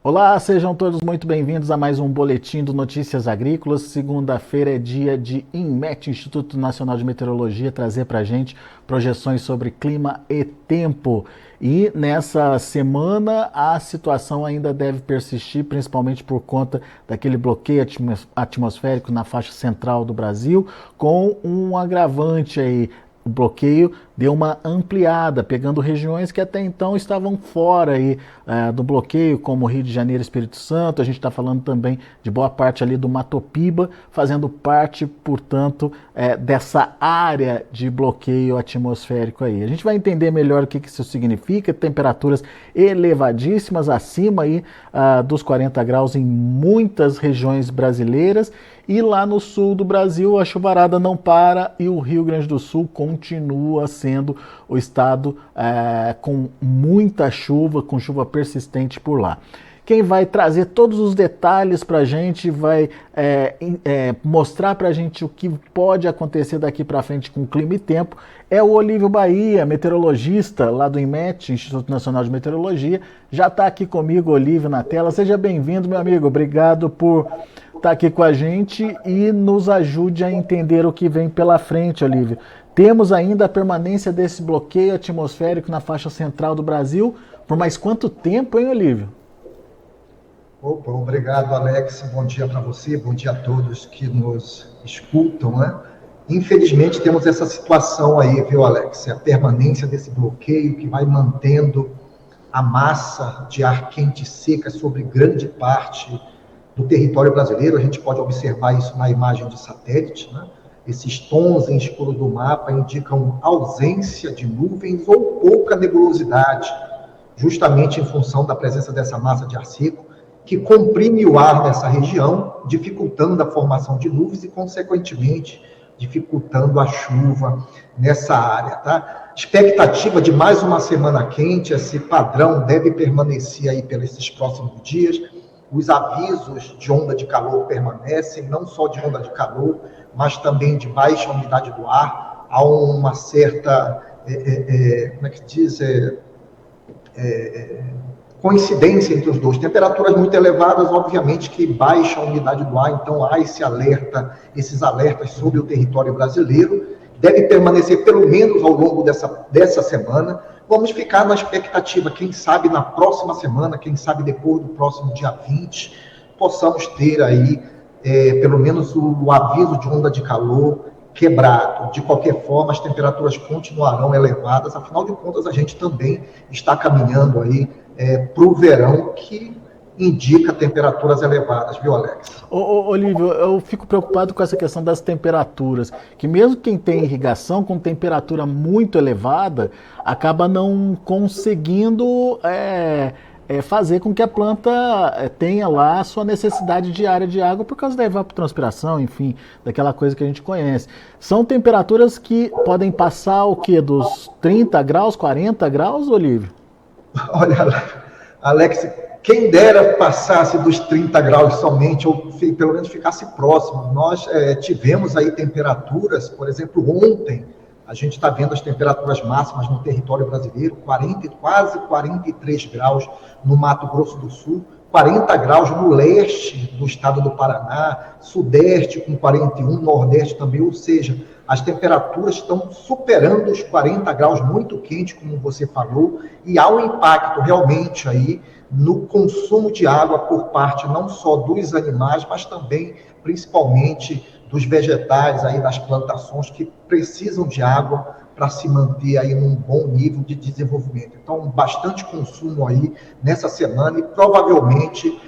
Olá, sejam todos muito bem-vindos a mais um boletim do Notícias Agrícolas. Segunda-feira é dia de INMET, Instituto Nacional de Meteorologia, trazer para a gente projeções sobre clima e tempo. E nessa semana a situação ainda deve persistir, principalmente por conta daquele bloqueio atmosférico na faixa central do Brasil, com um agravante aí. O bloqueio deu uma ampliada, pegando regiões que até então estavam fora aí, do bloqueio, como Rio de Janeiro e Espírito Santo. A gente está falando também de boa parte ali do Mato Piba, fazendo parte, portanto, dessa área de bloqueio atmosférico aí. A gente vai entender melhor o que isso significa, temperaturas elevadíssimas, acima aí dos 40 graus em muitas regiões brasileiras. E lá no sul do Brasil a chuvarada não para e o Rio Grande do Sul continua sendo o estado com muita chuva, com chuva persistente por lá. Quem vai trazer todos os detalhes para a gente, vai mostrar para a gente o que pode acontecer daqui para frente com clima e tempo, é o Olívio Bahia, meteorologista lá do INMET, Instituto Nacional de Meteorologia. Já está aqui comigo, Olívio, na tela. Seja bem-vindo, meu amigo. Obrigado por estar aqui com a gente e nos ajude a entender o que vem pela frente, Olívio. Temos ainda a permanência desse bloqueio atmosférico na faixa central do Brasil. Por mais quanto tempo, hein, Olívio? Opa, obrigado, Alex. Bom dia para você, bom dia a todos que nos escutam, né? Infelizmente, temos essa situação aí, viu, Alex? É a permanência desse bloqueio que vai mantendo a massa de ar quente e seca sobre grande parte do território brasileiro. A gente pode observar isso na imagem de satélite, né? Esses tons em escuro do mapa indicam ausência de nuvens ou pouca nebulosidade, justamente em função da presença dessa massa de ar seco, que comprime o ar nessa região, dificultando a formação de nuvens e, consequentemente, dificultando a chuva nessa área, tá? Expectativa de mais uma semana quente, esse padrão deve permanecer aí pelos esses próximos dias. Os avisos de onda de calor permanecem, não só de onda de calor, mas também de baixa umidade do ar. Há uma certa, como é que diz, coincidência entre os dois. Temperaturas muito elevadas, obviamente que baixa a umidade do ar, então há esse alerta, esses alertas sobre o território brasileiro. Deve permanecer pelo menos ao longo dessa semana. Vamos ficar na expectativa, quem sabe na próxima semana, quem sabe depois do próximo dia 20, possamos ter aí pelo menos o aviso de onda de calor quebrado. De qualquer forma, as temperaturas continuarão elevadas, afinal de contas a gente também está caminhando aí para o verão, que indica temperaturas elevadas, viu, Alex? Olívio, eu fico preocupado com essa questão das temperaturas, que mesmo quem tem irrigação com temperatura muito elevada, acaba não conseguindo fazer com que a planta tenha lá a sua necessidade diária de água por causa da evapotranspiração, enfim, daquela coisa que a gente conhece. São temperaturas que podem passar o quê? Dos 30 graus, 40 graus, Olívio? Olha, Alex, quem dera passasse dos 30 graus somente, ou pelo menos ficasse próximo. Nós tivemos aí temperaturas, por exemplo, ontem, a gente está vendo as temperaturas máximas no território brasileiro, quase 43 graus no Mato Grosso do Sul, 40 graus no leste do estado do Paraná, sudeste com 41, nordeste também, ou seja, as temperaturas estão superando os 40 graus, muito quente, como você falou, e há um impacto realmente aí no consumo de água por parte não só dos animais, mas também, principalmente, dos vegetais aí das plantações que precisam de água para se manter aí num bom nível de desenvolvimento. Então, bastante consumo aí nessa semana e provavelmente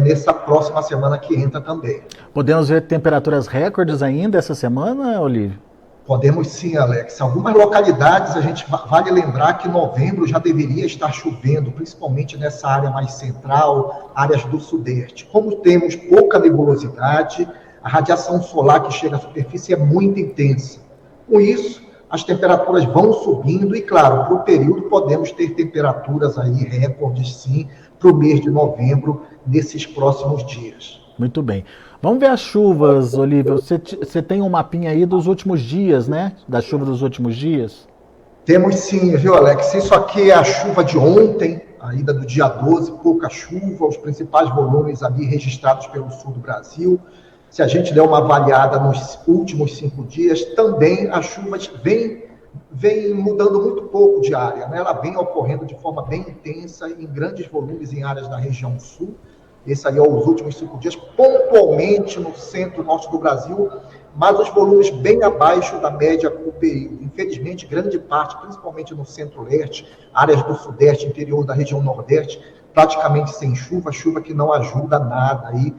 nessa próxima semana que entra também. Podemos ver temperaturas recordes ainda essa semana, Olívio? Podemos sim, Alex. Algumas localidades, a gente vale lembrar que novembro já deveria estar chovendo, principalmente nessa área mais central, áreas do sudeste. Como temos pouca nebulosidade, a radiação solar que chega à superfície é muito intensa. Com isso, as temperaturas vão subindo e, claro, para o período podemos ter temperaturas aí, recordes sim, para o mês de novembro, nesses próximos dias. Muito bem. Vamos ver as chuvas, Olívio. Você tem um mapinha aí dos últimos dias, né? Da chuva dos últimos dias? Temos sim, viu, Alex? Isso aqui é a chuva de ontem, ainda do dia 12, pouca chuva, os principais volumes ali registrados pelo sul do Brasil. Se a gente der uma avaliada nos últimos 5 dias, também as chuvas vem mudando muito pouco de área, né? Ela vem ocorrendo de forma bem intensa, em grandes volumes em áreas da região sul. Esse aí é os últimos 5 dias, pontualmente no centro-norte do Brasil, mas os volumes bem abaixo da média por período. Infelizmente, grande parte, principalmente no centro-leste, áreas do sudeste, interior da região nordeste, praticamente sem chuva, chuva que não ajuda nada aí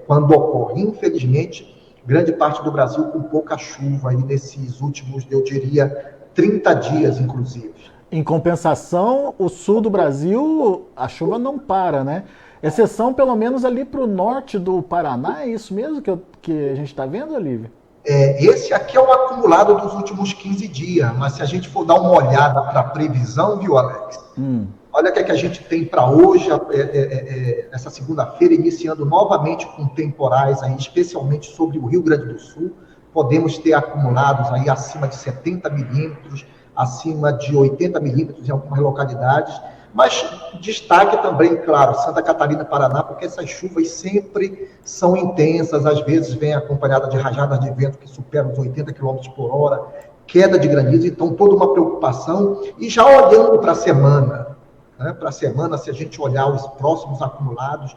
quando ocorre. Infelizmente, grande parte do Brasil com pouca chuva aí nesses últimos, eu diria, 30 dias, inclusive. Em compensação, o sul do Brasil, a chuva não para, né? Exceção, pelo menos, ali para o norte do Paraná, é isso mesmo que a gente está vendo, Olívio? Esse aqui é o acumulado dos últimos 15 dias, mas se a gente for dar uma olhada para a previsão, viu, Alex? Olha o que a gente tem para hoje, essa segunda-feira, iniciando novamente com temporais, aí, especialmente sobre o Rio Grande do Sul. Podemos ter acumulados aí acima de 70 milímetros, acima de 80 milímetros em algumas localidades. Mas destaque também, claro, Santa Catarina e Paraná, porque essas chuvas sempre são intensas, às vezes vem acompanhada de rajadas de vento que superam os 80 km por hora, queda de granizo, então toda uma preocupação. E já olhando para a semana, se a gente olhar os próximos acumulados,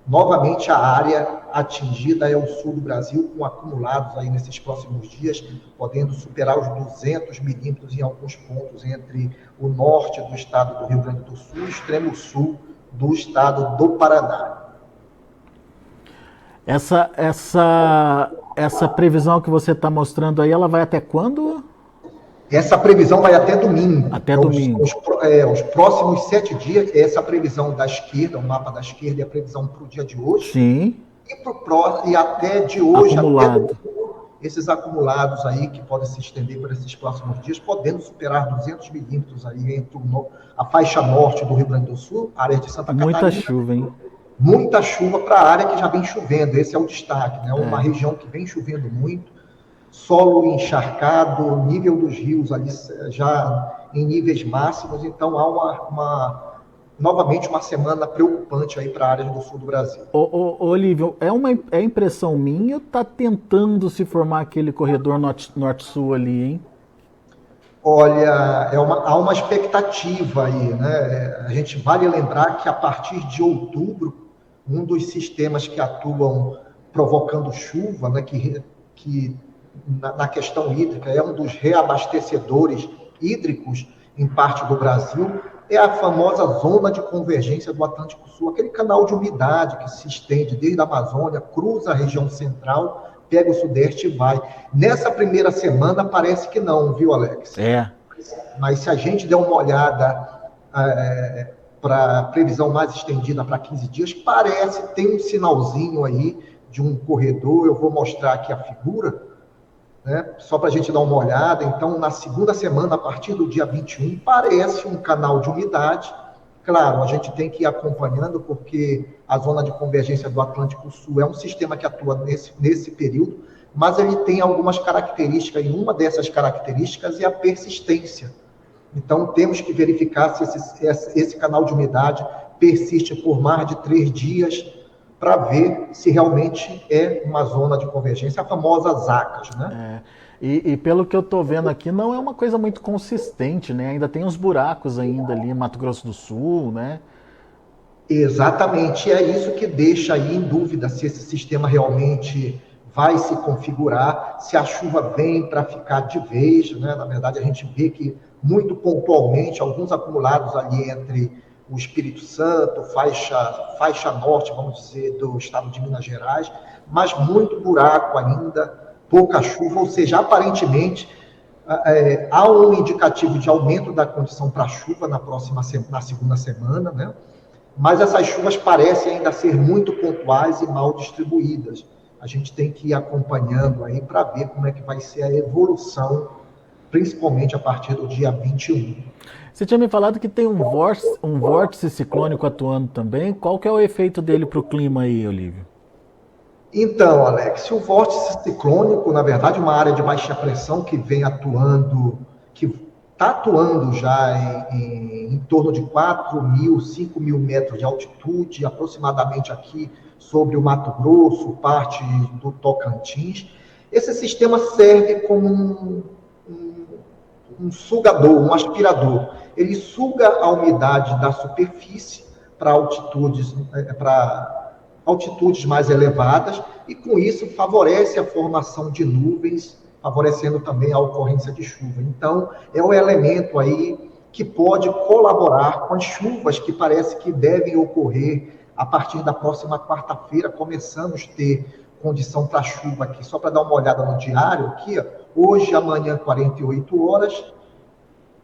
novamente a área atingida é o sul do Brasil, com acumulados aí nesses próximos dias, podendo superar os 200 milímetros em alguns pontos entre o norte do estado do Rio Grande do Sul e o extremo sul do estado do Paraná. Essa previsão que você está mostrando aí, ela vai até quando? Essa previsão vai até domingo. Até domingo. Os próximos 7 dias, essa previsão da esquerda, o mapa da esquerda, é a previsão para o dia de hoje. Sim. E até de hoje, acumulado. Até esses acumulados aí, que podem se estender por esses próximos dias, podendo superar 200 milímetros aí entre a faixa norte do Rio Grande do Sul, área de Santa Catarina. Muita chuva, hein? Muita chuva para a área que já vem chovendo, esse é o destaque, né? Uma região que vem chovendo muito, solo encharcado, nível dos rios ali já em níveis máximos, então há novamente uma semana preocupante aí para áreas do sul do Brasil. Olívio, é impressão minha ou está tentando se formar aquele corredor norte-sul ali, hein? Olha, há uma expectativa aí, né? A gente vale lembrar que a partir de outubro, um dos sistemas que atuam provocando chuva, né, que na questão hídrica é um dos reabastecedores hídricos em parte do Brasil, é a famosa zona de convergência do Atlântico Sul, aquele canal de umidade que se estende desde a Amazônia, cruza a região central, pega o sudeste e vai. Nessa primeira semana parece que não, viu, Alex? Mas se a gente der uma olhada para a previsão mais estendida para 15 dias, tem um sinalzinho aí de um corredor. Eu vou mostrar aqui a figura, né, só para a gente dar uma olhada. Então, na segunda semana, a partir do dia 21, parece um canal de umidade. Claro, a gente tem que ir acompanhando, porque a zona de convergência do Atlântico Sul é um sistema que atua nesse período, mas ele tem algumas características, e uma dessas características é a persistência. Então, temos que verificar se esse canal de umidade persiste por mais de 3 dias, para ver se realmente é uma zona de convergência, a famosa ZACAS, né? E pelo que eu estou vendo aqui, não é uma coisa muito consistente, né? Ainda tem uns buracos ainda ali em Mato Grosso do Sul, né? Exatamente, é isso que deixa aí em dúvida se esse sistema realmente vai se configurar, se a chuva vem para ficar de vez, né? Na verdade, a gente vê que muito pontualmente, alguns acumulados ali entre o Espírito Santo, faixa norte, vamos dizer, do estado de Minas Gerais, mas muito buraco ainda, pouca chuva, ou seja, aparentemente há um indicativo de aumento da condição para chuva na segunda semana, né? Mas essas chuvas parecem ainda ser muito pontuais e mal distribuídas. A gente tem que ir acompanhando aí para ver como é que vai ser a evolução, principalmente a partir do dia 21. Você tinha me falado que tem um vórtice ciclônico atuando também. Qual que é o efeito dele para o clima aí, Olívio? Então, Alex, o vórtice ciclônico, na verdade, uma área de baixa pressão que vem atuando, que está atuando já em torno de 4.000, 5.000 metros de altitude, aproximadamente aqui sobre o Mato Grosso, parte do Tocantins. Esse sistema serve como um sugador, um aspirador. Ele suga a umidade da superfície para altitudes mais elevadas e, com isso, favorece a formação de nuvens, favorecendo também a ocorrência de chuva. Então, é um elemento aí que pode colaborar com as chuvas que parece que devem ocorrer a partir da próxima quarta-feira. Começamos a ter condição para chuva aqui, só para dar uma olhada no diário aqui, ó. Hoje, amanhã, 48 horas,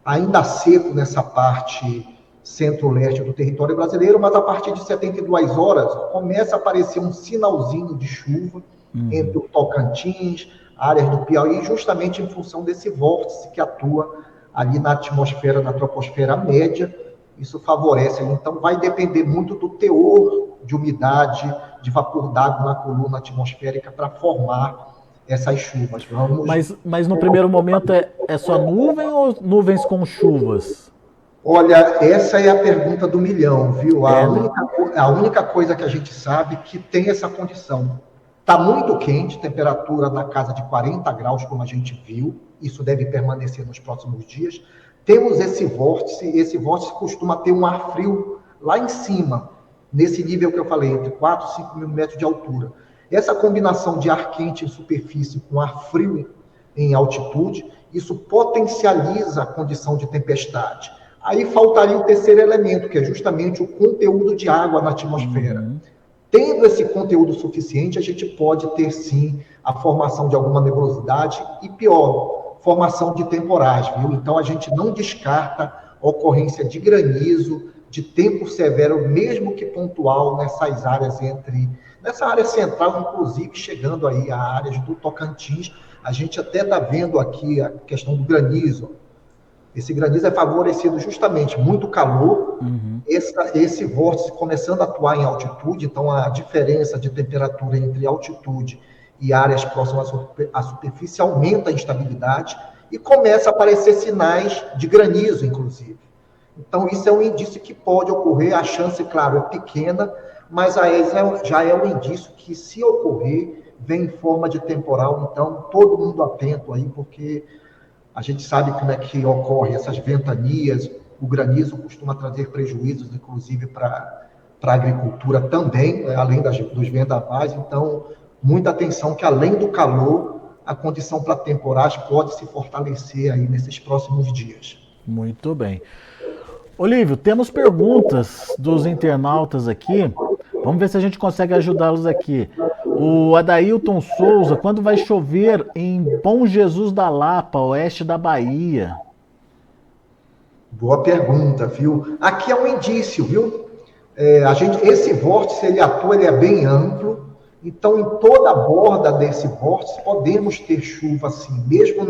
ainda seco nessa parte centro-leste do território brasileiro, mas a partir de 72 horas começa a aparecer um sinalzinho de chuva entre o Tocantins, áreas do Piauí, justamente em função desse vórtice que atua ali na atmosfera, na troposfera média. Isso favorece. Então, vai depender muito do teor de umidade, de vapor d'água na coluna atmosférica para formar essas chuvas. Mas no primeiro momento é só nuvem ou nuvens com chuvas? Olha, essa é a pergunta do milhão, viu? A única coisa que a gente sabe que tem essa condição. Está muito quente, temperatura na casa de 40 graus, como a gente viu. Isso deve permanecer nos próximos dias. Temos esse vórtice costuma ter um ar frio lá em cima, nesse nível que eu falei, entre 4 e 5 mil metros de altura. Essa combinação de ar quente em superfície com ar frio em altitude, isso potencializa a condição de tempestade. Aí faltaria o terceiro elemento, que é justamente o conteúdo de água na atmosfera. Tendo esse conteúdo suficiente, a gente pode ter, sim, a formação de alguma nebulosidade e, pior, formação de temporais, viu? Então, a gente não descarta a ocorrência de granizo, de tempo severo, mesmo que pontual, nessas áreas nessa área central, inclusive, chegando aí a áreas do Tocantins. A gente até está vendo aqui a questão do granizo. Esse granizo é favorecido justamente muito calor, esse vórtice começando a atuar em altitude, então a diferença de temperatura entre altitude e áreas próximas à superfície aumenta a instabilidade e começa a aparecer sinais de granizo, inclusive. Então, isso é um indício que pode ocorrer, a chance, claro, é pequena, mas já é um indício que, se ocorrer, vem em forma de temporal. Então, todo mundo atento aí, porque a gente sabe como é que ocorre essas ventanias. O granizo costuma trazer prejuízos, inclusive, para a agricultura também, né, além dos vendavais. Então, muita atenção que, além do calor, a condição para temporais pode se fortalecer aí nesses próximos dias. Muito bem. Olívio, temos perguntas dos internautas aqui. Vamos ver se a gente consegue ajudá-los aqui. O Adailton Souza: quando vai chover em Bom Jesus da Lapa, oeste da Bahia? Boa pergunta, viu? Aqui é um indício, viu? Esse vórtice, ele é bem amplo, então em toda a borda desse vórtice podemos ter chuva, assim, mesmo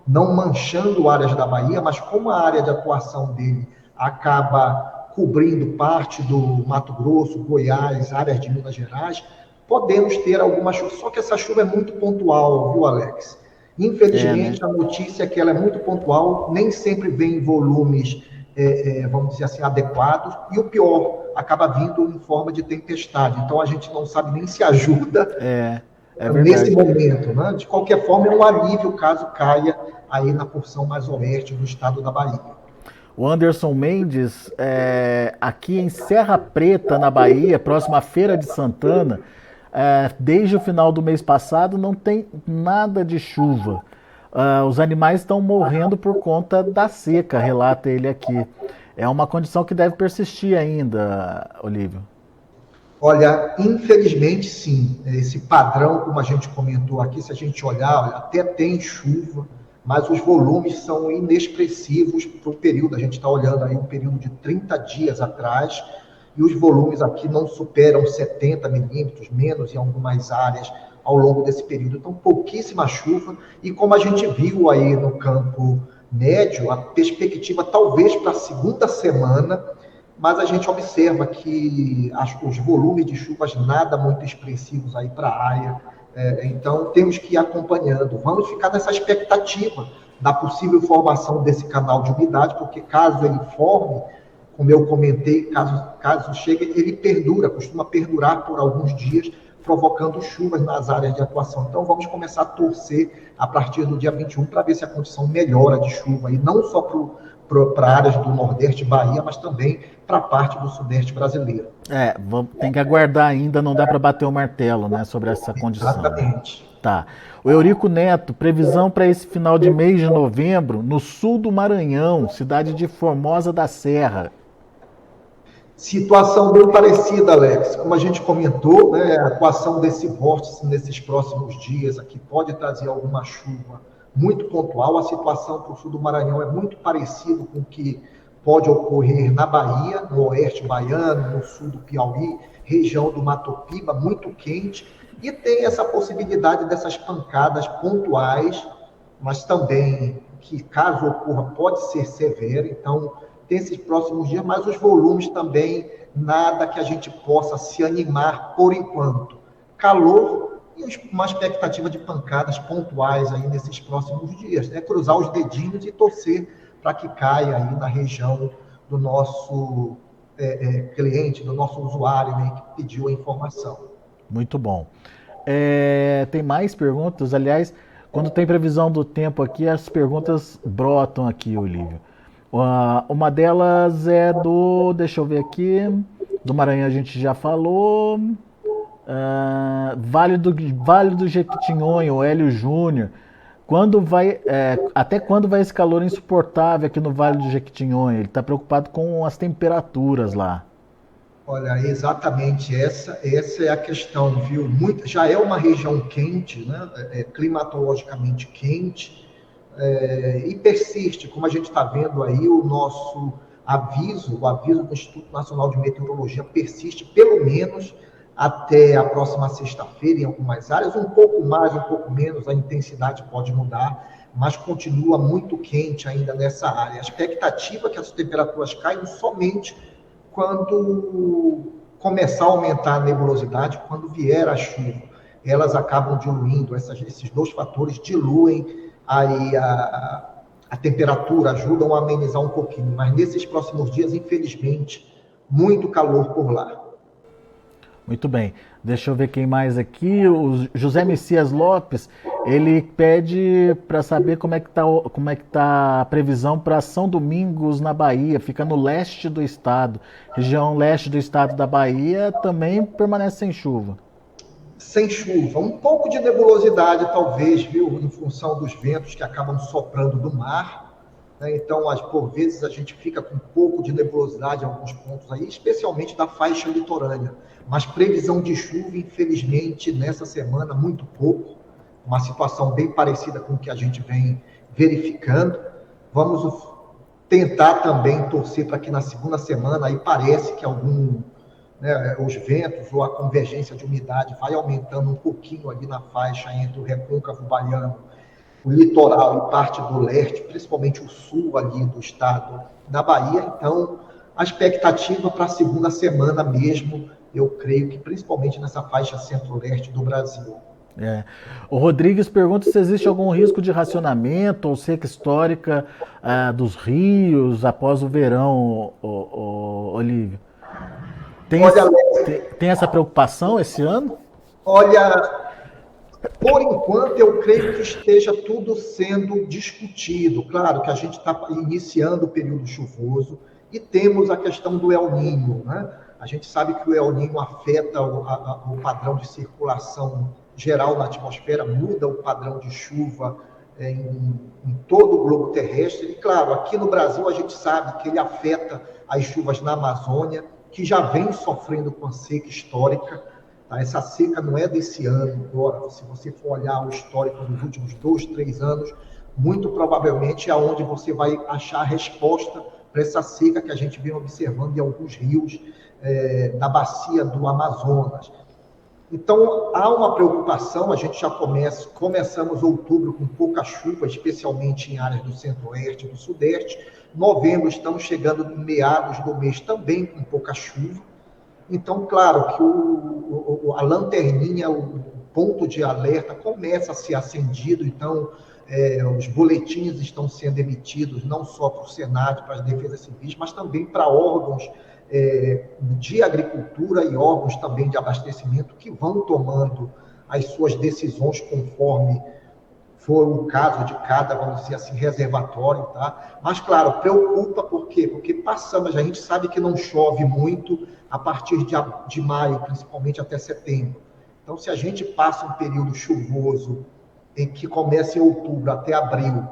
não manchando áreas da Bahia, mas como a área de atuação dele acaba cobrindo parte do Mato Grosso, Goiás, áreas de Minas Gerais, podemos ter alguma chuva. Só que essa chuva é muito pontual, viu, Alex? Infelizmente, a notícia é que ela é muito pontual, nem sempre vem em volumes, vamos dizer assim, adequados, e o pior, acaba vindo em forma de tempestade. Então, a gente não sabe nem se ajuda nesse momento, né? De qualquer forma, é um alívio caso caia aí na porção mais oeste do estado da Bahia. O Anderson Mendes, aqui em Serra Preta, na Bahia, próxima à Feira de Santana, desde o final do mês passado não tem nada de chuva. Os animais estão morrendo por conta da seca, relata ele aqui. É uma condição que deve persistir ainda, Olívio. Olha, infelizmente sim. Esse padrão, como a gente comentou aqui, se a gente olhar, até tem chuva, mas os volumes são inexpressivos para o período. A gente está olhando aí um período de 30 dias atrás, e os volumes aqui não superam 70 milímetros, menos em algumas áreas ao longo desse período. Então, pouquíssima chuva, e como a gente viu aí no campo médio, a perspectiva talvez para a segunda semana, mas a gente observa que os volumes de chuvas nada muito expressivos aí para a área. Então, temos que ir acompanhando. Vamos ficar nessa expectativa da possível formação desse canal de umidade, porque caso ele forme, como eu comentei, caso chegue, ele perdura, costuma perdurar por alguns dias, provocando chuvas nas áreas de atuação. Então, vamos começar a torcer a partir do dia 21 para ver se a condição melhora de chuva, e não só para áreas do Nordeste, Bahia, mas também para a parte do Sudeste brasileiro. Tem que aguardar ainda, não dá para bater o martelo, né, sobre essa condição, né? Exatamente. Tá. O Eurico Neto, previsão para esse final de mês de novembro, no sul do Maranhão, cidade de Formosa da Serra. Situação bem parecida, Alex. Como a gente comentou, né, a atuação desse vórtice nesses próximos dias aqui pode trazer alguma chuva muito pontual. A situação para o sul do Maranhão é muito parecido com o que pode ocorrer na Bahia, no oeste baiano, no sul do Piauí, região do Mato Piba, muito quente, e tem essa possibilidade dessas pancadas pontuais, mas também que, caso ocorra, pode ser severa. Então, tem esses próximos dias, mas os volumes também, nada que a gente possa se animar por enquanto. Calor e uma expectativa de pancadas pontuais aí nesses próximos dias, né? Cruzar os dedinhos e torcer para que caia aí na região do nosso cliente, do nosso usuário, né, que pediu a informação. Muito bom. Tem mais perguntas? Aliás, quando tem previsão do tempo aqui, as perguntas brotam aqui, Olívio. Uma delas é deixa eu ver aqui, do Maranhão a gente já falou, Vale do Jequitinhonha, o Hélio Júnior, até quando vai esse calor insuportável aqui no Vale do Jequitinhonha? Ele está preocupado com as temperaturas lá. Olha, exatamente essa é a questão, viu? Já é uma região quente, né? Climatologicamente quente, e persiste, como a gente está vendo aí, o nosso aviso, o aviso do Instituto Nacional de Meteorologia persiste pelo menos até a próxima sexta-feira em algumas áreas, um pouco mais, um pouco menos, a intensidade pode mudar, mas continua muito quente ainda nessa área. A expectativa é que as temperaturas caiam somente quando começar a aumentar a nebulosidade, quando vier a chuva. Elas acabam diluindo, esses dois fatores diluem aí a temperatura, ajudam a amenizar um pouquinho, mas nesses próximos dias, infelizmente, muito calor por lá. Muito bem. Deixa eu ver quem mais aqui. O José Messias Lopes, ele pede para saber como é que tá a previsão para São Domingos, na Bahia. Fica no leste do estado. Região leste do estado da Bahia também permanece sem chuva. Sem chuva. Um pouco de nebulosidade, talvez, viu? Em função dos ventos que acabam soprando do mar. Então, por vezes, a gente fica com um pouco de nebulosidade em alguns pontos aí, especialmente da faixa litorânea. Mas previsão de chuva, infelizmente, nessa semana, muito pouco. Uma situação bem parecida com o que a gente vem verificando. Vamos tentar também torcer para que na segunda semana, aí parece que os ventos ou a convergência de umidade vai aumentando um pouquinho ali na faixa entre o recôncavo baiano, o litoral e parte do leste, principalmente o sul ali do estado da Bahia. Então, a expectativa para a segunda semana mesmo, eu creio que principalmente nessa faixa centro-leste do Brasil. O Rodrigues pergunta se existe algum risco de racionamento ou seca histórica dos rios após o verão, Olívio. Tem essa preocupação esse ano? Olha, por enquanto, eu creio que esteja tudo sendo discutido. Claro que a gente está iniciando o período chuvoso e temos a questão do El Niño, né? A gente sabe que o El Niño afeta o padrão de circulação geral na atmosfera, muda o padrão de chuva em todo o globo terrestre. E, claro, aqui no Brasil a gente sabe que ele afeta as chuvas na Amazônia, que já vem sofrendo com a seca histórica. Essa seca não é desse ano. Agora, se você for olhar o histórico dos últimos 2, 3 anos, muito provavelmente é onde você vai achar a resposta para essa seca que a gente vem observando em alguns rios da bacia do Amazonas. Então, há uma preocupação, a gente já começamos outubro com pouca chuva, especialmente em áreas do centro-oeste e do sudeste. Novembro, estamos chegando em meados do mês também com pouca chuva. Então, claro que a lanterninha, o ponto de alerta começa a ser acendido. Então, os boletins estão sendo emitidos não só para o Senado, para as defesas civis, mas também para órgãos de agricultura e órgãos também de abastecimento que vão tomando as suas decisões conforme for o caso de cada, vamos dizer assim, reservatório, tá? Mas, claro, preocupa, por quê? Porque passamos, a gente sabe que não chove muito a partir de maio, principalmente até setembro. Então, se a gente passa um período chuvoso em que começa em outubro até abril,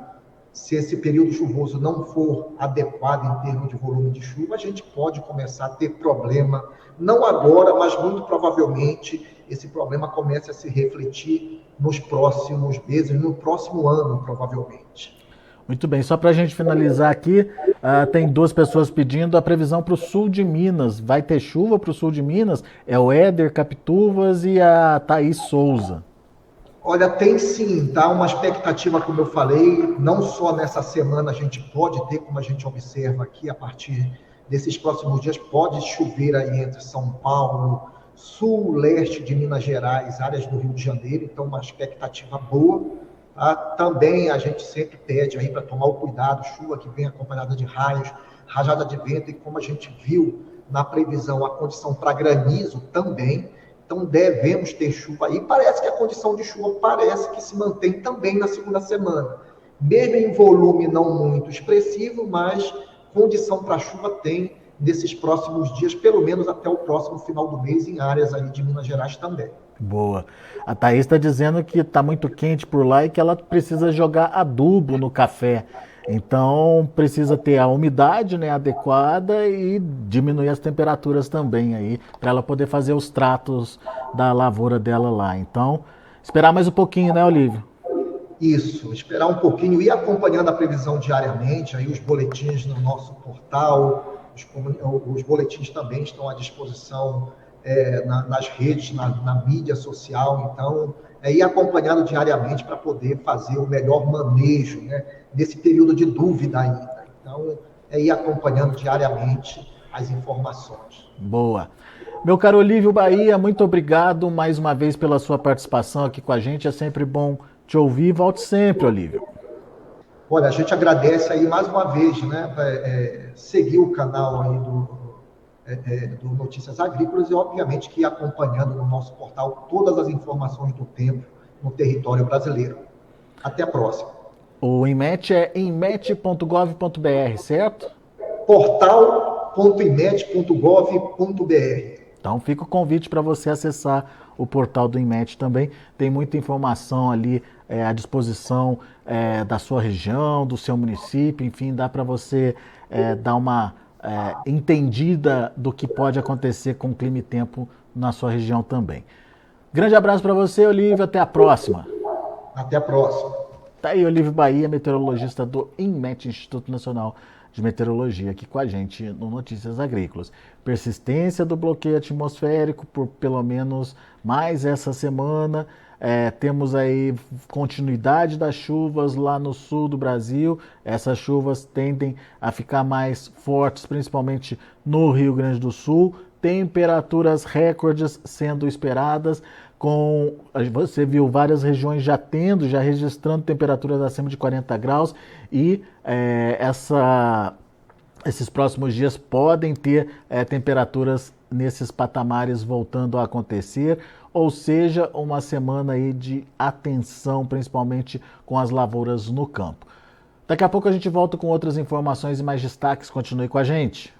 se esse período chuvoso não for adequado em termos de volume de chuva, a gente pode começar a ter problema, não agora, mas muito provavelmente esse problema comece a se refletir nos próximos meses, no próximo ano, provavelmente. Muito bem, só para a gente finalizar aqui, tem duas pessoas pedindo a previsão para o sul de Minas. Vai ter chuva para o sul de Minas? É o Éder Capituvas e a Thaís Souza. Olha, tem sim, tá? Uma expectativa, como eu falei, não só nessa semana a gente pode ter, como a gente observa aqui, a partir desses próximos dias, pode chover aí entre São Paulo, sul, leste de Minas Gerais, áreas do Rio de Janeiro, então uma expectativa boa. Tá? Também a gente sempre pede aí para tomar o cuidado, chuva que vem acompanhada de raios, rajada de vento, e como a gente viu na previsão, a condição para granizo também. Então, devemos ter chuva. E parece que a condição de chuva parece que se mantém também na segunda semana. Mesmo em volume não muito expressivo, mas condição para chuva tem nesses próximos dias, pelo menos até o próximo final do mês, em áreas aí de Minas Gerais também. Boa. A Thaís está dizendo que está muito quente por lá e que ela precisa jogar adubo no café. Então, precisa ter a umidade, né, adequada e diminuir as temperaturas também aí, para ela poder fazer os tratos da lavoura dela lá. Então, esperar mais um pouquinho, né, Olívio? Isso, esperar um pouquinho e acompanhando a previsão diariamente, aí os boletins no nosso portal, os boletins também estão à disposição nas redes, na mídia social, então, ir acompanhando diariamente para poder fazer o melhor manejo, né, nesse período de dúvida ainda. Então, ir acompanhando diariamente as informações. Boa. Meu caro Olívio Bahia, muito obrigado mais uma vez pela sua participação aqui com a gente. É sempre bom te ouvir. Volte sempre, Olívio. Olha, a gente agradece aí mais uma vez, né, seguir o canal aí do Notícias Agrícolas e, obviamente, que ir acompanhando no nosso portal todas as informações do tempo no território brasileiro. Até a próxima. O INMET é inmet.gov.br, certo? portal.inmet.gov.br. Então fica o convite para você acessar o portal do INMET também. Tem muita informação ali à disposição da sua região, do seu município, enfim, dá para você dar uma entendida do que pode acontecer com o clima e tempo na sua região também. Grande abraço para você, Olívio, até a próxima. Até a próxima. Tá aí Olívio Bahia, meteorologista do INMET, Instituto Nacional de Meteorologia, aqui com a gente no Notícias Agrícolas. Persistência do bloqueio atmosférico por pelo menos mais essa semana. Temos aí continuidade das chuvas lá no sul do Brasil. Essas chuvas tendem a ficar mais fortes, principalmente no Rio Grande do Sul. Temperaturas recordes sendo esperadas. Você viu várias regiões já registrando temperaturas acima de 40 graus e esses próximos dias podem ter temperaturas nesses patamares voltando a acontecer, ou seja, uma semana aí de atenção, principalmente com as lavouras no campo. Daqui a pouco a gente volta com outras informações e mais destaques. Continue com a gente.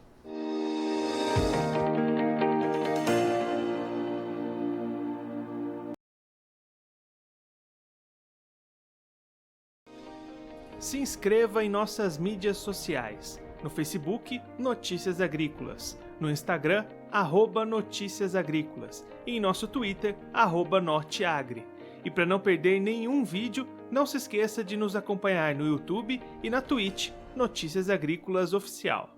Se inscreva em nossas mídias sociais. No Facebook, Notícias Agrícolas. No Instagram, @Notícias Agrícolas. E em nosso Twitter, @Norteagri. E para não perder nenhum vídeo, não se esqueça de nos acompanhar no YouTube e na Twitch, Notícias Agrícolas Oficial.